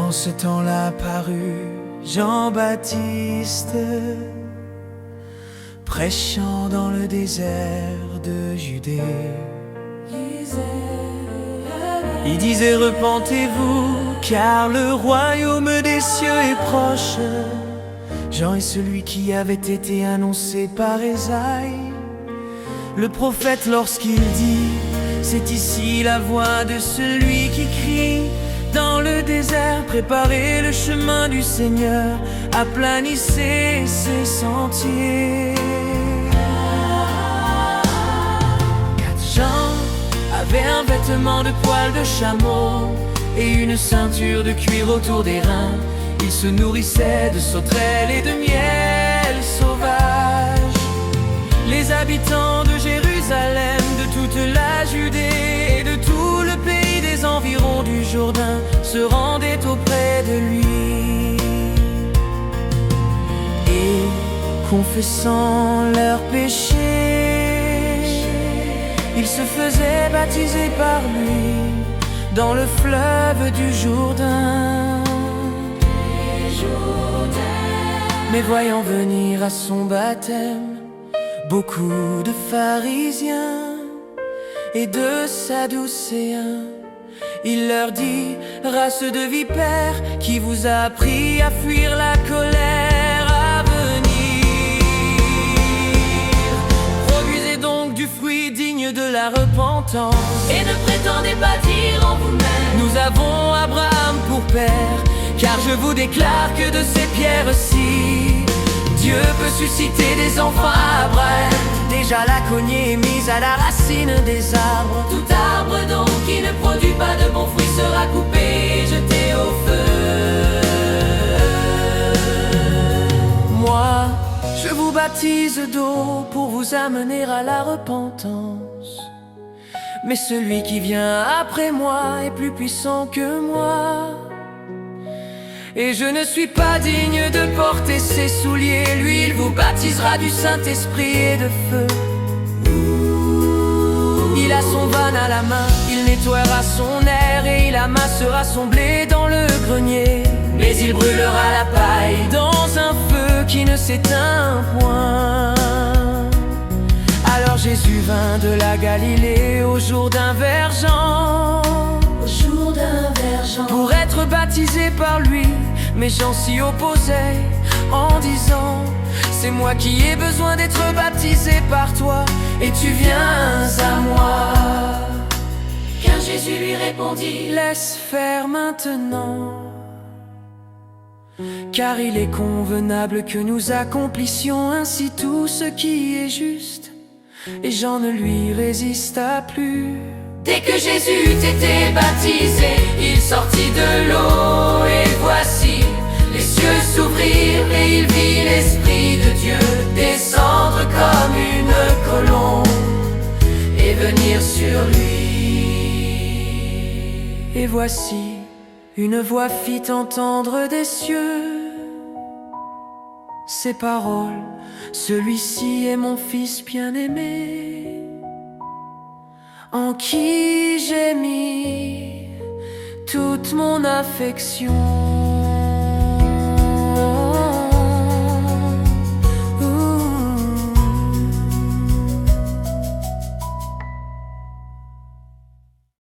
En ce temps-là parut Jean-Baptiste, prêchant dans le désert de Judée. Il disait: repentez-vous, car le royaume des cieux est proche. Jean est celui qui avait été annoncé par Ésaïe, le prophète, lorsqu'il dit: c'est ici la voix de celui qui crie dans le désert, préparez le chemin du Seigneur, aplanissez ses sentiers. Jean avait un vêtement de poil de chameau et une ceinture de cuir autour des reins. Il se nourrissait de sauterelles et de miel sauvage. Les habitants de Jérusalem, de toute la Judée et de tout le pays des environs du Jourdain se rendaient auprès de lui. Et confessant leurs péchés, ils se faisaient baptiser par lui dans le fleuve du Jourdain. Mais voyant venir à son baptême beaucoup de pharisiens et de sadducéens, il leur dit: race de vipères, qui vous a appris à fuir la colère à venir? Produisez donc du fruit digne de la repentance, et ne prétendez pas dire en vous-même: nous avons Abraham pour père. Car je vous déclare que de ces pierres-ci, Dieu peut susciter des enfants à Abraham. Déjà la cognée est mise à la racine des arbres. Tout arbre donc qui ne produit pas de bons fruits sera coupé et jeté au feu. Moi, je vous baptise d'eau pour vous amener à la repentance. Mais celui qui vient après moi est plus puissant que moi. Et je ne suis pas digne de porter ses souliers. Lui, il vous baptisera du Saint-Esprit et de feu. Il a son van à la main, il nettoiera son air et il amassera son blé dans le grenier. Mais il brûlera la paille dans un feu qui ne s'éteint point. Alors Jésus vint de la Galilée au Jourdain vers Jean, pour être baptisé par lui. Mais Jean s'y opposait en disant: c'est moi qui ai besoin d'être baptisé par toi, et tu viens à moi. Car Jésus lui répondit: laisse faire maintenant, car il est convenable que nous accomplissions ainsi tout ce qui est juste. Et Jean ne lui résista plus. Dès que Jésus eut été baptisé, il sortit de l'eau, et voici, les cieux s'ouvrirent, et il vit l'Esprit de Dieu descendre comme une colombe et venir sur lui. Et voici, une voix fit entendre des cieux ces paroles: celui-ci est mon Fils bien-aimé, en qui j'ai mis toute mon affection.